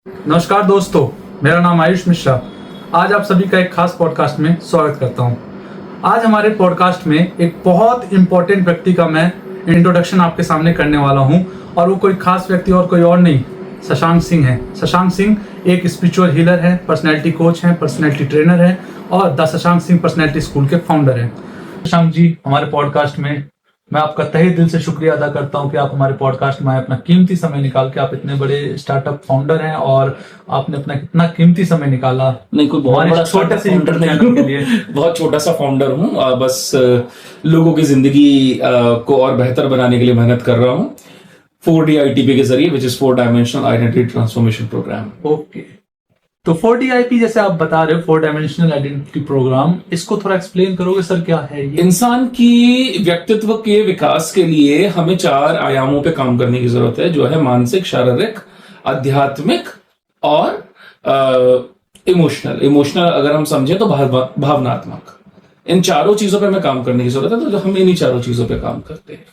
नमस्कार दोस्तों, मेरा नाम आयुष मिश्रा। आज आप सभी का एक खास पॉडकास्ट में स्वागत करता हूं। आज हमारे पॉडकास्ट में एक बहुत इंपॉर्टेंट व्यक्ति का मैं इंट्रोडक्शन आपके सामने करने वाला हूं और वो कोई खास व्यक्ति और कोई और नहीं, शशांक सिंह है। शशांक सिंह एक स्पिरिचुअल हीलर है, पर्सनैलिटी कोच हैं, पर्सनैलिटी ट्रेनर है और the Shashank Singh personality school के फाउंडर हैं। शशांक जी, हमारे पॉडकास्ट में मैं आपका तहे दिल से शुक्रिया अदा करता हूं कि आप हमारे पॉडकास्ट में अपना कीमती समय निकाल के, आप इतने बड़े स्टार्टअप फाउंडर हैं और आपने अपना कितना कीमती समय निकाला। नहीं, कोई बहुत बड़ा छोटे से फाउंडर नहीं के लिए बहुत छोटा सा फाउंडर हूँ। बस लोगों की जिंदगी को और बेहतर बनाने के लिए मेहनत कर रहा हूँ 4DITP के जरिए, which is 4 dimensional identity transformation program. Okay, तो 4DIP जैसे आप बता रहे हो, 4 डायमेंशनल आइडेंटिटी प्रोग्राम, इसको थोड़ा एक्सप्लेन करोगे सर, क्या है ये? इंसान की व्यक्तित्व के विकास के लिए हमें 4 आयामों पे काम करने की जरूरत है, जो है मानसिक, शारीरिक, आध्यात्मिक और इमोशनल अगर हम समझें तो भावनात्मक। इन चारों चीजों पे हमें काम करने की जरूरत है, तो हम इन्हीं चारों चीजों पे काम करते हैं।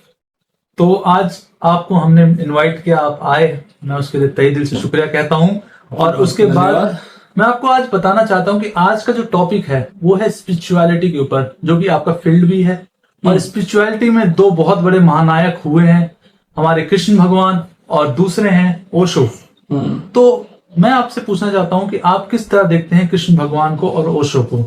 तो आज आपको हमने इनवाइट किया, आप आए, मैं उसके लिए तहे दिल से शुक्रिया कहता हूं। और उसके बाद मैं आपको आज बताना चाहता हूं कि आज का जो टॉपिक है वो है स्पिरिचुअलिटी के ऊपर, जो कि आपका फील्ड भी है। और स्पिरिचुअलिटी में 2 बहुत बड़े महानायक हुए हैं, हमारे कृष्ण भगवान और दूसरे हैं ओशो। तो मैं आपसे पूछना चाहता हूं कि आप किस तरह देखते हैं कृष्ण भगवान को और ओशो को?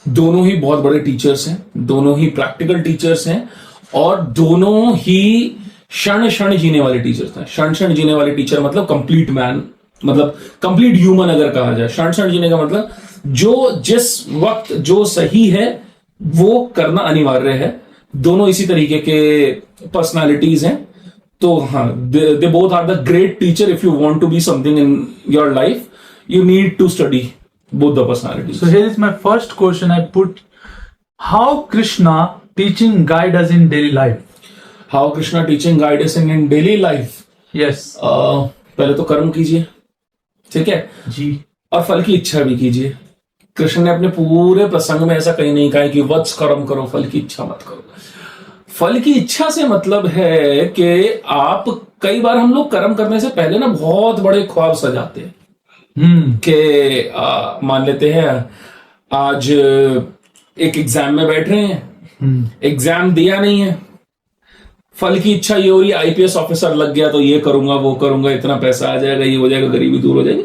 दोनों ही बहुत बड़े टीचर्स हैं, दोनों ही प्रैक्टिकल टीचर्स हैं और दोनों ही क्षण क्षण जीने वाले टीचर्स हैं। क्षण क्षण जीने वाले टीचर मतलब कंप्लीट मैन, मतलब कंप्लीट ह्यूमन अगर कहा जाए। क्षण क्षण जीने का मतलब जो जिस वक्त जो सही है वो करना अनिवार्य है। दोनों इसी तरीके के पर्सनालिटीज हैं। तो हाँ, they both are the great teacher. If you want to be something in your life, you need to study both the personalities. So here is my first question I put: how Krishna teaching guide us in daily life? How Krishna teaching guide us in daily life? Yes. पहले तो कर्म कीजिए, ठीक है जी, और फल की इच्छा भी कीजिए। कृष्ण ने अपने पूरे प्रसंग में ऐसा कहीं नहीं कहा कि वत्स कर्म करो, फल की इच्छा मत करो। फल की इच्छा से मतलब है कि आप, कई बार हम लोग कर्म करने से पहले ना बहुत बड़े ख्वाब सजाते हैं कि मान लेते हैं आज एक एग्जाम में बैठ रहे हैं, एग्जाम दिया नहीं है, फल की इच्छा ये हो रही है IPS ऑफिसर लग गया तो ये करूंगा वो करूंगा, इतना पैसा आ जाएगा, ये हो जाएगा, गरीबी दूर हो जाएगी।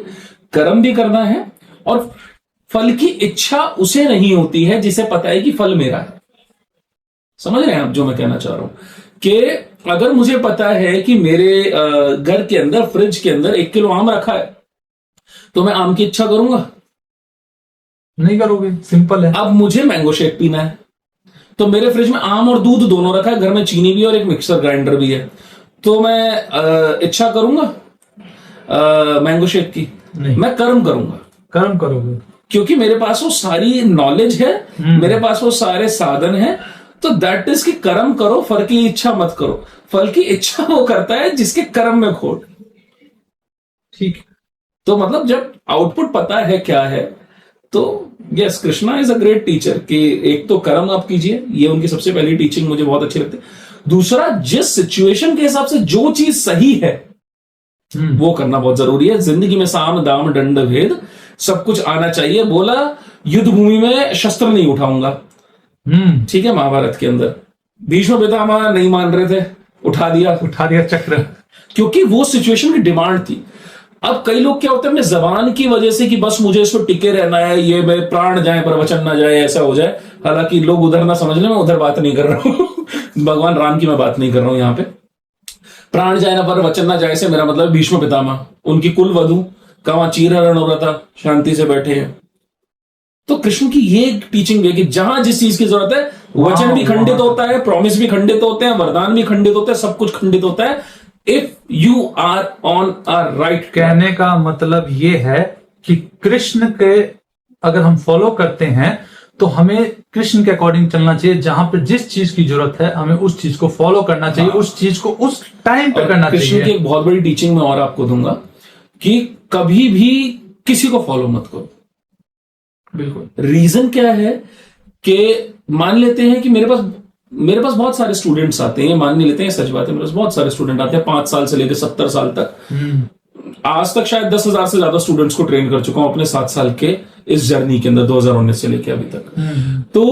कर्म भी करना है और फल की इच्छा उसे नहीं होती है जिसे पता है कि फल मेरा है। समझ रहे हैं आप जो मैं कहना चाह रहा हूं? कि अगर मुझे पता है कि मेरे घर के अंदर, फ्रिज के अंदर 1 किलो आम रखा है, तो मैं आम की इच्छा करूंगा? नहीं करोगे, सिंपल है। अब मुझे मैंगो शेक पीना है, तो मेरे फ्रिज में आम और दूध दोनों रखा है, घर में चीनी भी और एक मिक्सर ग्राइंडर भी है, तो मैं इच्छा करूंगा मैंगो शेक की? नहीं। मैं कर्म करूंगा। कर्म करोगे क्योंकि मेरे पास वो सारी नॉलेज है, मेरे पास वो सारे साधन हैं। तो दैट इज कि कर्म करो, फल की इच्छा मत करो। फल की इच्छा वो करता है जिसके कर्म में खोट। ठीक। तो मतलब जब आउटपुट पता है क्या है, तो yes, Krishna is a great teacher कि एक तो कर्म आप कीजिए, ये उनकी सबसे पहली टीचिंग मुझे बहुत अच्छी लगती है। दूसरा, जिस सिचुएशन के हिसाब से जो चीज सही है वो करना बहुत जरूरी है। जिंदगी में साम दाम दंड भेद सब कुछ आना चाहिए। बोला युद्ध भूमि में शस्त्र नहीं उठाऊंगा, ठीक है, महाभारत के अंदर भीष्म पितामह नहीं मान रहे थे, उठा दिया चक्र, क्योंकि वो सिचुएशन की डिमांड थी। अब कई लोग क्या होते हैं, अपने जबान की वजह से कि बस मुझे इस पर टिके रहना है, ये मैं प्राण जाए पर वचन ना जाए, ऐसा हो जाए। हालांकि लोग उधर ना समझ लें, मैं उधर बात नहीं कर रहा हूं भगवान राम की मैं बात नहीं कर रहा हूं यहाँ पे। प्राण जाए ना पर वचन ना जाए से मेरा मतलब भीष्म पितामह, उनकी कुल वधु कहां चीरहरण हो रहा था, शांति से बैठे हैं। तो कृष्ण की ये टीचिंग है कि जहां जिस चीज की जरूरत है, वचन भी खंडित होता है, प्रॉमिस भी खंडित होते हैं, वरदान भी खंडित होते हैं, सब कुछ खंडित होता है। If you are on a right. कहने का मतलब ये है कि कृष्ण के अगर हम फॉलो करते हैं तो हमें कृष्ण के अकॉर्डिंग चलना चाहिए। जहां पे जिस चीज की जरूरत है हमें उस चीज को फॉलो करना चाहिए, उस चीज को उस टाइम पे करना चाहिए। कृष्ण की एक बहुत बड़ी टीचिंग मैं और आपको दूंगा कि कभी भी किसी को फॉलो मत करो। बिल्कुल। रीजन क्या है कि मान लेते हैं कि मेरे पास बहुत सारे स्टूडेंट्स आते हैं, मान नहीं लेते हैं, सच बात है, मेरे पास बहुत सारे स्टूडेंट आते हैं 5 साल से लेकर 70 साल तक। आज तक शायद 10,000 से ज्यादा स्टूडेंट्स को ट्रेन कर चुका हूं अपने 7 साल के इस जर्नी के अंदर, 2019 से लेके अभी तक। तो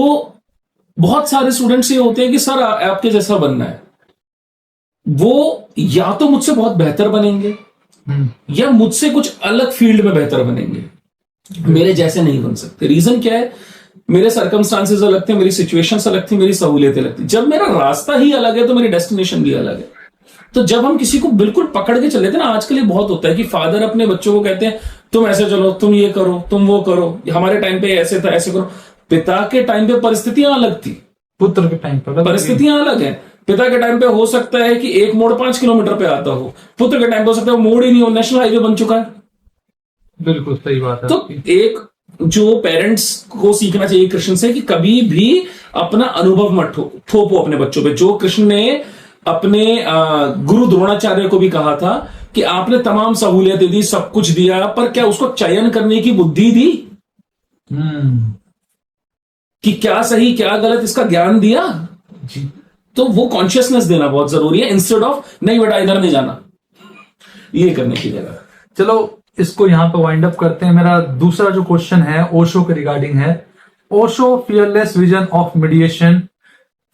बहुत सारे स्टूडेंट्स ये होते हैं कि सर आपके जैसा बनना है, वो या तो मुझसे बहुत बेहतर बनेंगे या मुझसे कुछ अलग फील्ड में बेहतर बनेंगे, मेरे जैसे नहीं बन सकते। रीजन क्या है? मेरे सर्कमस्टांसेस अलग थे, मेरी सिचुएशंस अलग थी, मेरी सहूलियतें अलग थी। जब मेरा रास्ता ही अलग है तो मेरी डेस्टिनेशन भी अलग है। तो जब हम किसी को बिल्कुल पकड़ के चले थे ना, आजकल ये बहुत होता है कि फादर अपने बच्चों को कहते हैं तुम ऐसे चलो, तुम ये करो, तुम वो करो, हमारे टाइम पे ऐसे था, ऐसे करो। पिता के टाइम पे परिस्थितियां अलग थी, पुत्र के टाइम पर परिस्थितियां अलग है। पिता के टाइम पे हो सकता है कि एक मोड़ 5 किलोमीटर पे आता हो, पुत्र के टाइम पे हो सकता है वो मोड़ ही नहीं हो, नेशनल हाईवे बन चुका है। बिल्कुल सही बात है। तो एक जो पेरेंट्स को सीखना चाहिए कृष्ण से कि कभी भी अपना अनुभव मत थोपो अपने बच्चों पे। जो कृष्ण ने अपने गुरु द्रोणाचार्य को भी कहा था कि आपने तमाम सहूलियतें दी, सब कुछ दिया, पर क्या उसको चयन करने की बुद्धि दी? कि क्या सही क्या गलत इसका ज्ञान दिया जी। तो वो कॉन्शियसनेस देना बहुत जरूरी है, इंस्टेड ऑफ नहीं बेटा इधर नहीं जाना, ये करने की जगह। चलो इसको यहां पे वाइंड अप करते हैं। मेरा दूसरा जो क्वेश्चन है ओशो के रिगार्डिंग है। Osho fearless vision of mediation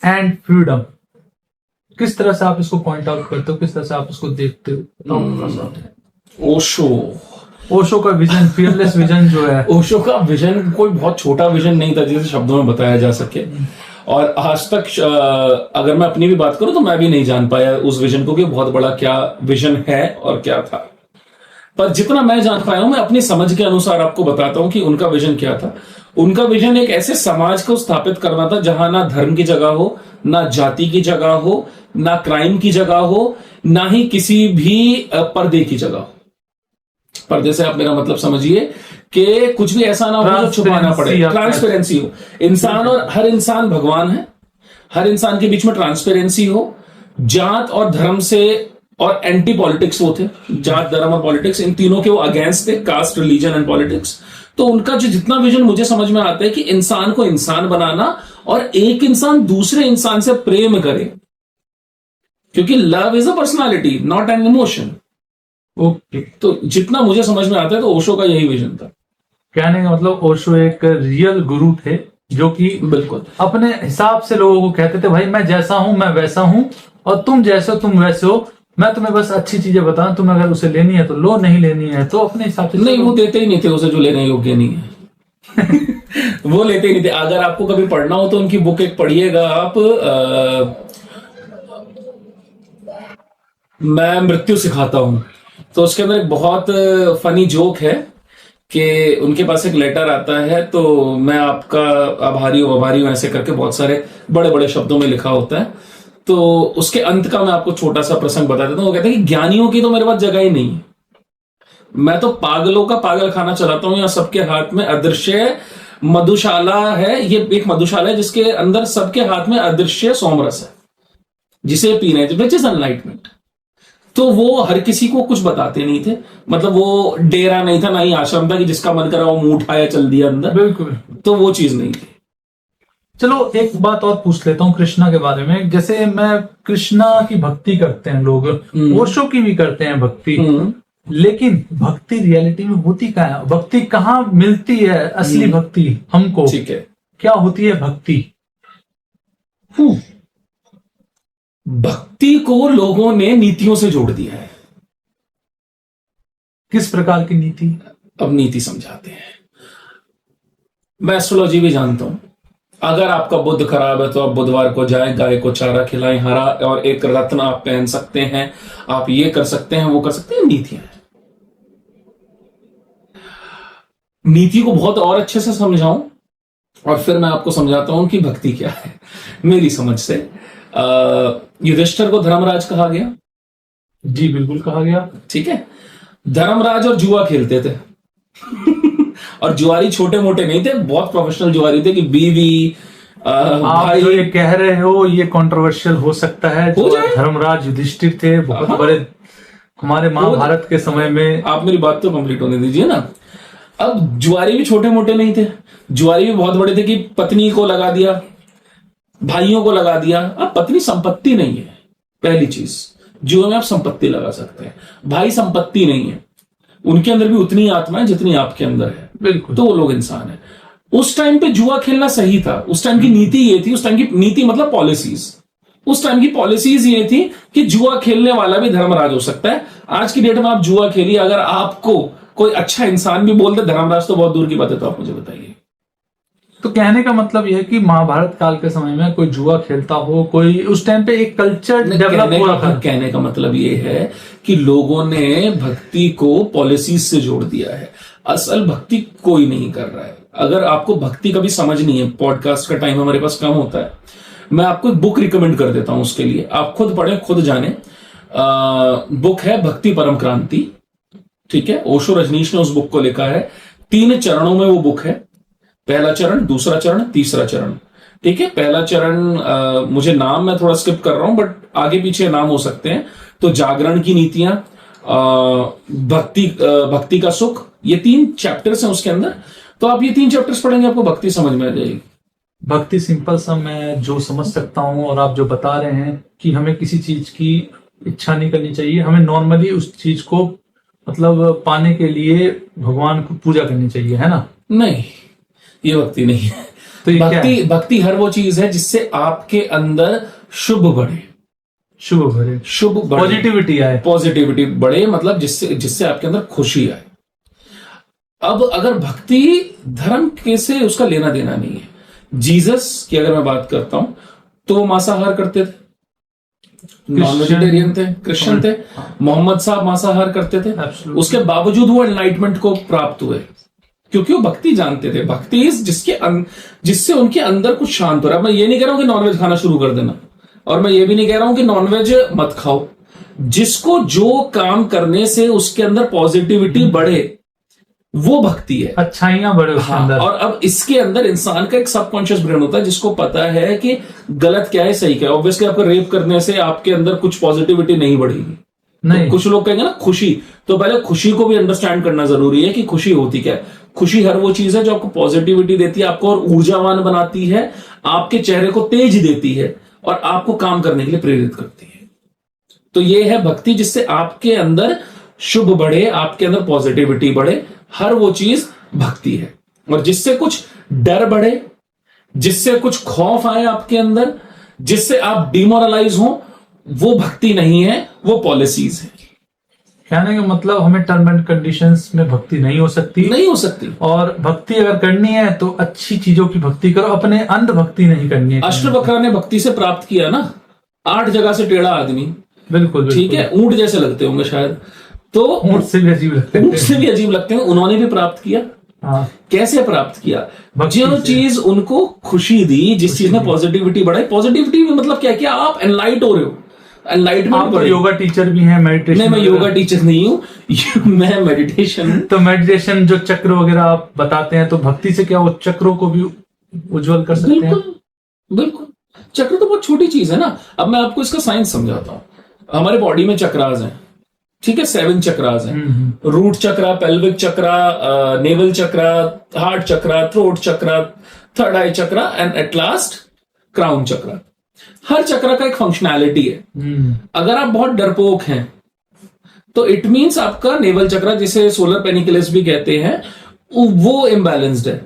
and freedom, किस तरह से आप इसको पॉइंट आउट करते हो, किस तरह से आप इसको देखते हो? ओशो का विजन, फियरलेस विजन जो है, ओशो का विजन कोई बहुत छोटा विजन नहीं था जिसे शब्दों में बताया जा सके। और आज तक अगर मैं अपनी भी बात करूं तो मैं भी नहीं जान पाया उस विजन को कि बहुत बड़ा क्या विजन है और क्या था। पर जितना मैं जान पाया हूं, मैं अपनी समझ के अनुसार आपको बताता हूं कि उनका विजन क्या था। उनका विजन एक ऐसे समाज को स्थापित करना था जहां ना धर्म की जगह हो, ना जाति की जगह हो, ना क्राइम की जगह हो, ना ही किसी भी पर्दे की जगह हो। पर्दे से आप मेरा मतलब समझिए कि कुछ भी ऐसा ना हो जो छुपाना पड़े, ट्रांसपेरेंसी हो। इंसान और हर इंसान भगवान है, हर इंसान के बीच में ट्रांसपेरेंसी हो। जात और धर्म से और एंटी पॉलिटिक्स वो थे, जात धर्म और पॉलिटिक्स, इन तीनों के वो अगेंस्ट थे, कास्ट रिलीजन एंड पॉलिटिक्स। तो उनका जो जितना विजन मुझे समझ में आता है कि इंसान को इंसान बनाना और एक इंसान दूसरे इंसान से प्रेम करे, क्योंकि love is a personality not an emotion. Okay. तो जितना मुझे समझ में आता है तो ओशो का यही विजन था। कहने का मतलब ओशो एक रियल गुरु थे जो कि बिल्कुल अपने हिसाब से लोगों को कहते थे भाई मैं जैसा हूं मैं वैसा हूं और तुम जैसे हो तुम वैसे हो, मैं तुम्हें बस अच्छी चीजें बताऊं, तुम्हें अगर उसे लेनी है तो लो, नहीं लेनी है तो अपने हिसाब से नहीं। वो देते ही नहीं थे उसे जो लेने योग्य नहीं है। वो लेते ही नहीं थे। अगर आपको कभी पढ़ना हो तो उनकी बुक एक पढ़िएगा आप, मैं मृत्यु सिखाता हूं। तो उसके अंदर एक बहुत फनी जोक है कि उनके पास एक लेटर आता है, तो मैं आपका आभारी हूं ऐसे करके बहुत सारे बड़े बड़े शब्दों में लिखा होता है। तो उसके अंत का मैं आपको छोटा सा प्रसंग बता देता हूं। वो कहते हैं कि ज्ञानियों की तो मेरे पास जगह ही नहीं है, मैं तो पागलों का पागल खाना चलाता हूं। या सबके हाथ में अदृश्य मधुशाला है, ये एक मधुशाला है जिसके अंदर सबके हाथ में अदृश्य सोमरस है जिसे पीना है, विच इज एनलाइटमेंट। तो वो हर किसी को कुछ बताते नहीं थे, मतलब वो डेरा नहीं था, ना ही आश्रम था कि जिसका मन करा वो मुंह उठाया चल दिया अंदर। बिल्कुल। तो वो चीज नहीं थी। चलो एक बात और पूछ लेता हूँ कृष्णा के बारे में। जैसे मैं कृष्णा की भक्ति करते हैं लोग, ओशो की भी करते हैं भक्ति, लेकिन भक्ति रियलिटी में होती क्या है? भक्ति कहाँ मिलती है असली भक्ति हमको? ठीक है, क्या होती है भक्ति? भक्ति को लोगों ने नीतियों से जोड़ दिया है। किस प्रकार की नीति? अब नीति समझाते हैं। मैं एस्ट्रोलॉजी भी जानता हूं। अगर आपका बुध खराब है तो आप बुधवार को जाएं, गाय को चारा खिलाएं, हरा और एक रत्न आप पहन सकते हैं, आप ये कर सकते हैं, वो कर सकते हैं। नीतियां हैं। नीति को बहुत और अच्छे से समझाऊं और फिर मैं आपको समझाता हूं कि भक्ति क्या है। मेरी समझ से युधिष्ठिर को धर्मराज कहा गया। जी बिल्कुल कहा गया। ठीक है। धर्मराज और जुआ खेलते थे। और जुआरी छोटे मोटे नहीं थे, बहुत प्रोफेशनल जुआरी थे कि बीवी आप भाई। जो ये कह रहे हो ये कंट्रोवर्शियल हो सकता है। हो जाए। धर्मराज युधिष्ठिर थे, बहुत बड़े हमारे महाभारत के समय में। आप मेरी बात तो कंप्लीट होने दीजिए ना। अब जुआरी भी छोटे मोटे नहीं थे, जुआरी भी बहुत बड़े थे कि पत्नी को लगा दिया, भाइयों को लगा दिया। अब पत्नी संपत्ति नहीं है, पहली चीज। जुए में आप संपत्ति लगा सकते हैं, भाई संपत्ति नहीं है। उनके अंदर भी उतनी आत्मा है जितनी आपके अंदर है, बिल्कुल। तो वो लोग इंसान है। उस टाइम पे जुआ खेलना सही था, उस टाइम की नीति ये थी, उस टाइम की नीति मतलब पॉलिसीज, उस टाइम की पॉलिसीज ये थी कि जुआ खेलने वाला भी धर्मराज हो सकता है। आज की डेट में आप जुआ खेलिए, अगर आपको कोई अच्छा इंसान भी बोल दे धर्मराज तो बहुत दूर की बात है, तो आप मुझे बताइए। तो कहने का मतलब यह है कि महाभारत काल के समय में कोई जुआ खेलता हो, कोई उस टाइम पे एक कल्चर डेवलप हो रहा था। कहने का मतलब ये है कि लोगों ने भक्ति को पॉलिसीज से जोड़ दिया है, असल भक्ति कोई नहीं कर रहा है। अगर आपको भक्ति कभी समझनी है, पॉडकास्ट का टाइम हमारे पास कम होता है, मैं आपको एक बुक रिकमेंड कर देता हूं, उसके लिए आप खुद पढ़ें खुद जाने। बुक है भक्ति परम क्रांति, ठीक है, ओशो रजनीश ने उस बुक को लिखा है। 3 चरणों में वो बुक है, पहला चरण, दूसरा चरण, तीसरा चरण, ठीक है। पहला चरण मुझे नाम मैं थोड़ा स्किप कर रहा हूं, बट आगे पीछे नाम हो सकते हैं। तो जागरण की नीतियां, भक्ति का सुख, ये 3 चैप्टर्स हैं उसके अंदर। तो आप ये 3 चैप्टर्स पढ़ेंगे, आपको भक्ति समझ में आ जाएगी। भक्ति सिंपल सा मैं जो समझ सकता हूँ, और आप जो बता रहे हैं कि हमें किसी चीज की इच्छा नहीं करनी चाहिए, हमें नॉर्मली उस चीज को मतलब पाने के लिए भगवान को पूजा करनी चाहिए, है ना? नहीं, ये भक्ति नहीं है। तो ये क्या है? भक्ति हर वो चीज है जिससे आपके अंदर शुभ बढ़े, शुभ बढ़े, पॉजिटिविटी आए, पॉजिटिविटी बढ़े, मतलब जिससे आपके अंदर खुशी आए। अब अगर भक्ति धर्म के से उसका लेना देना नहीं है। जीसस की अगर मैं बात करता हूं तो वो मांसाहार करते थे, नॉन वेजिटेरियन थे, क्रिश्चियन थे। मोहम्मद साहब मांसाहार करते थे, उसके बावजूद वो एनलाइटमेंट को प्राप्त हुए, क्योंकि वो भक्ति जानते थे। भक्ति जिससे उनके अंदर कुछ शांत हो रहा है। मैं ये नहीं कह रहा हूं कि नॉनवेज खाना शुरू कर देना, और मैं ये भी नहीं कह रहा हूं कि नॉनवेज मत खाओ। जिसको जो काम करने से उसके अंदर पॉजिटिविटी बढ़े, वो भक्ति है, अच्छाइयां बढ़े उसके अंदर। और अब इसके अंदर इंसान का एक सबकॉन्शियस ब्रेन होता है जिसको पता है कि गलत क्या है, सही क्या है। ऑब्वियसली आपको रेप करने से आपके अंदर कुछ पॉजिटिविटी नहीं बढ़ेगी, नहीं। तो कुछ लोग कहेंगे ना खुशी, तो पहले खुशी को भी अंडरस्टैंड करना जरूरी है कि खुशी होती क्या है। खुशी हर वो चीज है जो आपको पॉजिटिविटी देती है, आपको और ऊर्जावान बनाती है, आपके चेहरे को तेज देती है, और आपको काम करने के लिए प्रेरित करती है। तो ये है भक्ति, जिससे आपके अंदर शुभ बढ़े, आपके अंदर पॉजिटिविटी बढ़े, हर वो चीज भक्ति है। और जिससे कुछ डर बढ़े, जिससे कुछ खौफ आए आपके अंदर, जिससे आप डिमोरलाइज हो, वो भक्ति नहीं है, वो पॉलिसीज है। कहने का मतलब हमें टर्म एंड कंडीशंस में भक्ति नहीं हो सकती, नहीं हो सकती। और भक्ति अगर करनी है तो अच्छी चीजों की भक्ति करो, अपने अंध भक्ति नहीं करनी है। अष्टवक्र ने भक्ति से प्राप्त किया ना, 8 जगह से टेढ़ा आदमी, बिल्कुल, ठीक है, ऊंट जैसे लगते होंगे शायद, तो ऊंट से भी अजीब लगते हैं, ऊंट से भी अजीब लगते हैं, उन्होंने भी प्राप्त किया। हाँ। कैसे प्राप्त किया? जो चीज उनको खुशी दी, जिस चीज में पॉजिटिविटी बढ़ाई। पॉजिटिविटी में मतलब क्या है कि आप एनलाइट हो रहे हो, एनलाइटमेंट। आप तो योगा टीचर भी हैं, मेडिटेशन? नहीं, मैं योगा टीचर नहीं हूं, मैं मेडिटेशन। तो मेडिटेशन जो चक्र वगैरह आप बताते हैं, तो भक्ति से क्या वो चक्रों को भी उज्जवल कर सकते हैं? बिल्कुल। चक्र तो बहुत छोटी चीज है ना। अब मैं आपको इसका साइंस समझाता हूं। हमारे बॉडी में चक्रास हैं, ठीक है, 7 चक्रास हैं। Root chakra, pelvic chakra, navel chakra, heart chakra, throat chakra, third eye chakra, and at last crown chakra. हर चक्र का एक फंक्शनैलिटी है। अगर आप बहुत डरपोक हैं तो इट मींस आपका नेवल चक्रा, जिसे सोलर पेनिकलिस भी कहते हैं, वो इम्बैलेंस्ड है।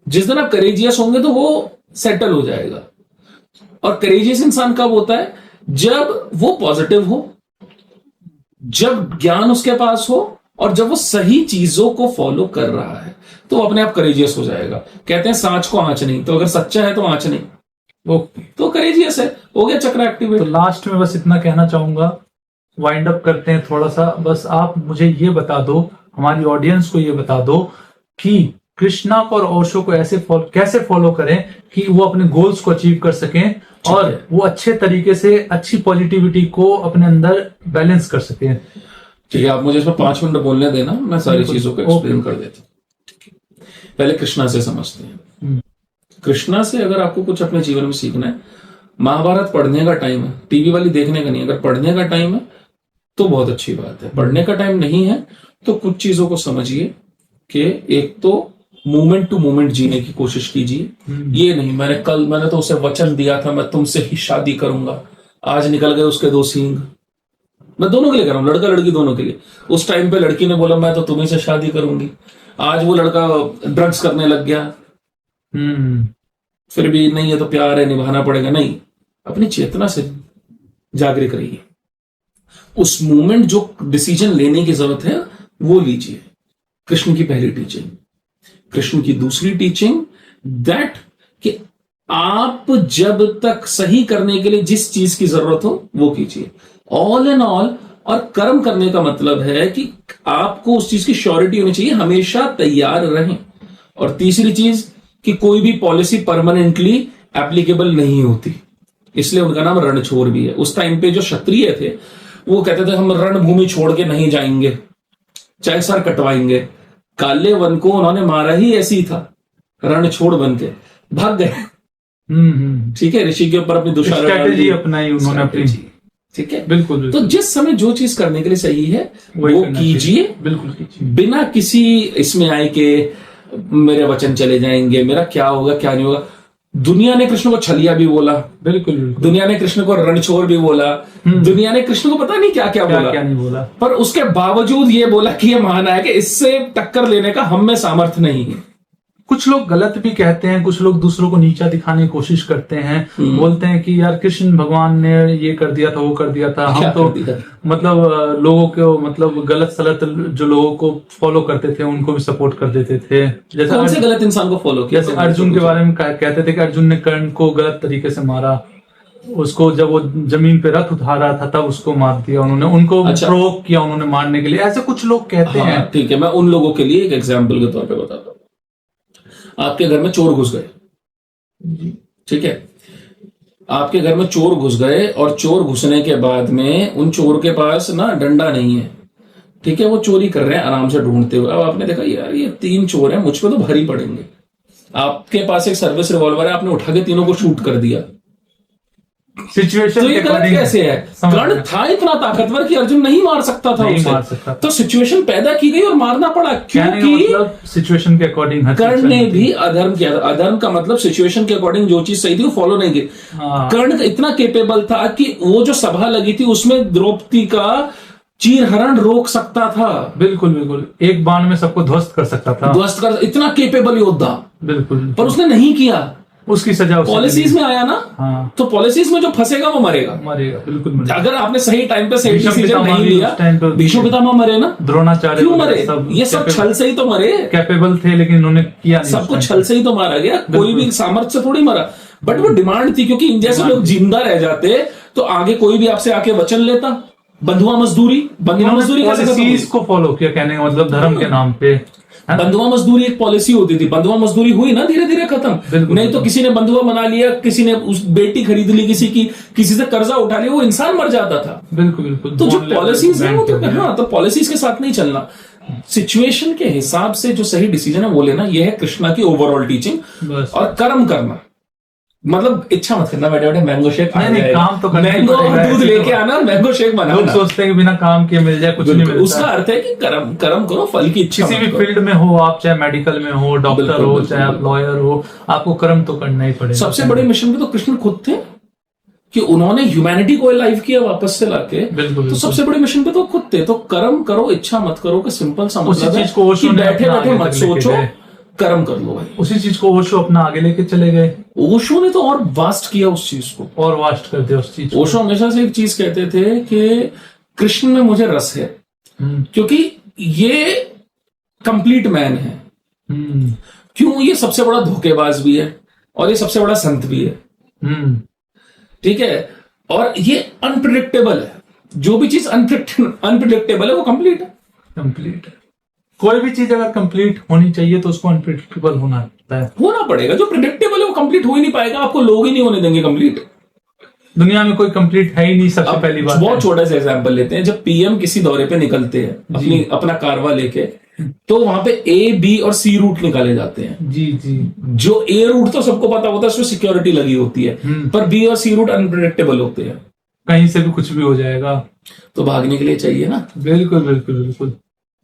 जिस दिन आप करेजियस होंगे तो वो सेटल हो जाएगा। और करेजियस इंसान कब होता है? जब वो पॉजिटिव हो, जब ज्ञान उसके पास हो, और जब वो सही चीजों को फॉलो कर रहा है, तो वो अपने आप करेजियस हो जाएगा। कहते हैं सांच को आंच नहीं, तो अगर सच्चा है तो आंच नहीं, तो करेजियस है, हो गया चक्र एक्टिवेट। तो लास्ट में बस इतना कहना चाहूंगा, वाइंड अप करते हैं थोड़ा सा। बस आप मुझे ये बता दो, हमारी ऑडियंस को ये बता दो कि कृष्णा को और ओशो को कैसे फॉलो करें कि वो अपने गोल्स को अचीव कर सकें, और वो अच्छे तरीके से अच्छी पॉजिटिविटी को अपने अंदर बैलेंस कर सकें। ठीक है, आप मुझे इसमें 5 मिनट बोलने देना, मैं सारी चीजों को एक्सप्लेन कर देता हूं। पहले कृष्णा से समझते हैं। कृष्णा से अगर आपको कुछ अपने जीवन में सीखना है, महाभारत पढ़ने का टाइम है, टीवी वाली देखने का नहीं। अगर पढ़ने का टाइम है तो बहुत अच्छी बात है, पढ़ने का टाइम नहीं है तो कुछ चीजों को समझिए कि एक तो मोमेंट टू मोमेंट जीने की कोशिश कीजिए। ये नहीं मैंने तो उसे वचन दिया था मैं तुमसे ही शादी करूंगा, आज निकल गए उसके 2 सींग। मैं दोनों के लिए कर रहा हूँ, लड़का लड़की दोनों के लिए। उस टाइम पे लड़की ने बोला मैं तो तुम्ही से शादी करूंगी, आज वो लड़का ड्रग्स करने लग गया, फिर भी नहीं, ये तो प्यार है, निभाना पड़ेगा। नहीं, अपनी चेतना से जागृत रहिए, उस मोमेंट जो डिसीजन लेने की जरूरत है वो लीजिए। कृष्ण की पहली टीचिंग। कृष्ण की दूसरी टीचिंग दैट कि आप जब तक सही करने के लिए जिस चीज की जरूरत हो वो कीजिए, ऑल एंड ऑल। और कर्म करने का मतलब है कि आपको उस चीज की श्योरिटी होनी चाहिए, हमेशा तैयार रहें। और तीसरी चीज कि कोई भी पॉलिसी परमानेंटली एप्लीकेबल नहीं होती, इसलिए उनका नाम रणछोड़ भी है। उस टाइम पे जो क्षत्रिय थे वो कहते थे हम रणभूमि छोड़ के नहीं जाएंगे, चाहे सर कटवाएंगे। काले वन को उन्होंने मारा ही ऐसे ही था, रणछोड़ बन के भाग गए। ठीक है, ऋषि के ऊपर अपनी स्ट्रैटेजी अपनाई उन्होंने अपनी। ठीक है, बिल्कुल। तो जिस समय जो चीज करने के लिए सही है वो कीजिए, बिल्कुल कीजिए, बिना किसी इसमें आए कि मेरे वचन चले जाएंगे, मेरा क्या होगा क्या नहीं होगा। दुनिया ने कृष्ण को छलिया भी बोला, बिल्कुल। दुनिया ने कृष्ण को रणछोड़ भी बोला, दुनिया ने कृष्ण को पता नहीं क्या क्या बोला, क्या नहीं बोला, पर उसके बावजूद ये बोला कि ये महान है कि इससे टक्कर लेने का हम में सामर्थ्य नहीं है। कुछ लोग गलत भी कहते हैं, कुछ लोग दूसरों को नीचा दिखाने की कोशिश करते हैं, बोलते हैं कि यार कृष्ण भगवान ने ये कर दिया था, वो कर दिया था, हम तो मतलब लोगों को मतलब गलत सलत जो लोगों को फॉलो करते थे उनको भी सपोर्ट कर देते थे। जैसे कौन से गलत इंसान को फॉलो किया? जैसे अर्जुन के बारे में कहते थे कि अर्जुन ने कर्ण को गलत तरीके से मारा, उसको जब वो जमीन पे रथ उठा रहा था तब उसको मार दिया उन्होंने, उनको प्रोवोक किया उन्होंने मारने के लिए, ऐसे कुछ लोग कहते हैं। ठीक है, मैं उन लोगों के लिए एक एग्जाम्पल के तौर पर बताता हूँ। आपके घर में चोर घुस गए, ठीक है, आपके घर में चोर घुस गए और चोर घुसने के बाद में उन चोर के पास ना डंडा नहीं है, ठीक है, वो चोरी कर रहे हैं आराम से ढूंढते हुए। अब आपने देखा यार ये 3 चोर हैं, मुझ पे तो भारी पड़ेंगे। आपके पास एक सर्विस रिवॉल्वर है, आपने उठा के तीनों को शूट कर दिया। सिचुएशन तो ये गलत कैसे है? कर्ण था इतना ताकतवर कि अर्जुन नहीं मार सकता था उसे, तो सिचुएशन पैदा की गई और मारना पड़ा, क्योंकि मतलब सिचुएशन के अकॉर्डिंग कर्ण ने भी अधर्म किया। अधर्म का मतलब सिचुएशन के अकॉर्डिंग जो चीज सही थी वो फॉलो नहीं की। कर्ण इतना केपेबल था कि वो जो सभा लगी थी उसमें द्रौपदी का चीरहरण रोक सकता था। बिल्कुल बिल्कुल, एक बाण में सबको ध्वस्त कर सकता था, ध्वस्त कर, इतना केपेबल योद्धा। बिल्कुल, पर उसने नहीं किया, उसकी सजा पॉलिसीज में आया ना। हाँ। तो पॉलिसीज में जो फंसेगा वो मरेगा, बिल्कुल मरेगा। अगर आपने सही टाइम पे सही डिसीजन नहीं लिया, भीष्म पितामह मरे ना, द्रोणाचार्य क्यों मरे? ये सब छल से ही तो मरे, कैपेबल थे लेकिन उन्होंने किया नहीं, सब कुछ छल से ही तो मारा गया, कोई भी सामर्थ्य से थोड़ी मरा। बट वो डिमांड थी, क्योंकि इन जैसे लोग जिंदा रह जाते तो आगे कोई भी आपसे आके वचन लेता। बंधुआ मजदूरी पॉलिसीज को फॉलो किया, कहने का मतलब धर्म के नाम पे। बंधुआ मजदूरी एक पॉलिसी होती थी, बंधुआ मजदूरी हुई ना धीरे धीरे खत्म। नहीं तो किसी ने बंधुआ बना लिया, किसी ने उस बेटी खरीद ली, किसी से कर्जा उठा लिया, वो इंसान मर जाता था। बिल्कुल बिल्कुल। तो जो पॉलिसीज है वो तो हाँ, तो पॉलिसीज के साथ नहीं चलना, सिचुएशन के हिसाब से जो सही डिसीजन है वो लेना। यह है कृष्णा की ओवरऑल टीचिंग। और कर्म करना मतलब इच्छा मत करना बैठे बैठे मैंगो शेक काम तो मैंगो और दूध लेके आना, मैंगो शेक बनाना। लोग सोचते हैं कि बिना काम के मिल जाए, कुछ नहीं मिलता। उसका अर्थ है कि कर्म करो, फल की इच्छा। किसी भी फील्ड में हो आप, चाहे मेडिकल में हो, डॉक्टर हो, चाहे आप लॉयर हो, आपको कर्म तो करना ही पड़ेगा। सबसे बड़े मिशन पे तो कृष्ण खुद थे कि उन्होंने ह्यूमैनिटी को लाइव किया वापस से लाके। तो सबसे बड़े मिशन पे तो खुद थे। तो कर्म करो, इच्छा मत करो का सिंपल सा मतलब है कि बैठे बैठे मत सोचो, कर्म कर लो भाई। उसी चीज को ओशो अपना आगे लेके चले गए। ओशो ने तो और वास्ट किया उस चीज को, और वास्ट कर दिया उस चीज को। ओशो हमेशा से एक चीज कहते थे कि कृष्ण में मुझे रस है, क्योंकि ये कंप्लीट मैन है। क्यों? ये सबसे बड़ा धोखेबाज भी है और ये सबसे बड़ा संत भी है। ठीक है, और ये अनप्रिडिक्टेबल है। जो भी चीज अनप्रिडिक्टेबल है वो कंप्लीट है। कोई भी चीज अगर कंप्लीट होनी चाहिए तो उसको अनप्रिडिक्टेबल होना पड़ेगा। जो प्रिडिक्टेबल है वो कंप्लीट हो ही नहीं पाएगा, आपको लोग ही नहीं होने देंगे कंप्लीट। दुनिया में कोई कंप्लीट है ही नहीं, सबसे पहली बात। बहुत छोटा सा एग्जांपल लेते हैं, जब पीएम किसी दौरे पे निकलते हैं अपना कारवा लेके, तो वहां पे ए, बी और सी रूट निकाले जाते हैं। जी। जो ए रूट तो सबको पता होता है, उसमें सिक्योरिटी लगी होती है, पर बी और सी रूट अनप्रिडिक्टेबल होते हैं, कहीं से भी कुछ भी हो जाएगा, तो भागने के लिए चाहिए ना। बिल्कुल।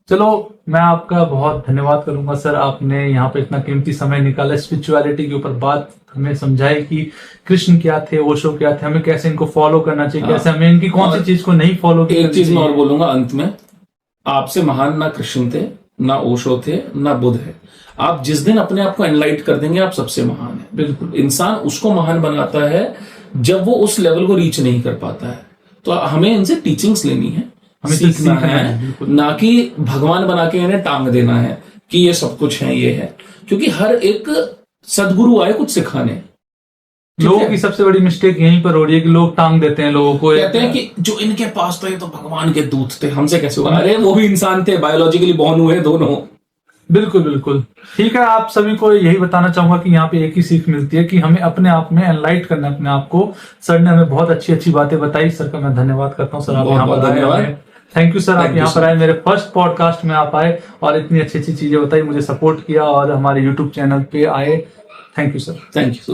चलो, मैं आपका बहुत धन्यवाद करूंगा सर, आपने यहाँ पे इतना कीमती समय निकाला, स्पिरिचुअलिटी के ऊपर बात हमें समझाई कि कृष्ण क्या थे, ओशो क्या थे, हमें कैसे इनको फॉलो करना चाहिए, कैसे हमें इनकी कौन सी चीज को नहीं फॉलो करना एक चीज मैं चाहिए। और बोलूंगा अंत में, आपसे महान ना कृष्ण थे, ना ओशो थे, ना बुद्ध है। आप जिस दिन अपने आप को एनलाइट कर देंगे, आप सबसे महान है। बिल्कुल। इंसान उसको महान बनाता है जब वो उस लेवल को रीच नहीं कर पाता है। तो हमें इनसे टीचिंग्स लेनी है, हमें तो सीखना सीखना है, है, बिल्कुल। ना कि भगवान बना के इन्हें टांग देना है कि ये सब कुछ है, ये है। क्योंकि हर एक सदगुरु आए कुछ सिखाने। लोगों की सबसे बड़ी मिस्टेक यहीं पर हो रही है कि लोग टांग देते हैं लोगों को, कहते हैं कि जो इनके पास थे तो भगवान के दूत थे, हमसे कैसे हुआ? अरे वो भी इंसान थे, बायोलॉजिकली बॉर्न हुए दोनों। बिल्कुल बिल्कुल ठीक है। आप सभी को यही बताना चाहूंगा कि यहाँ पे एक ही सीख मिलती है कि हमें अपने आप में एनलाइट करना है अपने आप को। सर ने हमें बहुत अच्छी अच्छी बातें बताई, सर का मैं धन्यवाद करता हूँ। सर आप यहाँ पर आए, थैंक यू सर, आप यहाँ पर आए, मेरे फर्स्ट पॉडकास्ट में आप आए और इतनी अच्छी अच्छी चीजें बताई, मुझे सपोर्ट किया और हमारे यूट्यूब चैनल पे आए। Thank you sir. Thank you.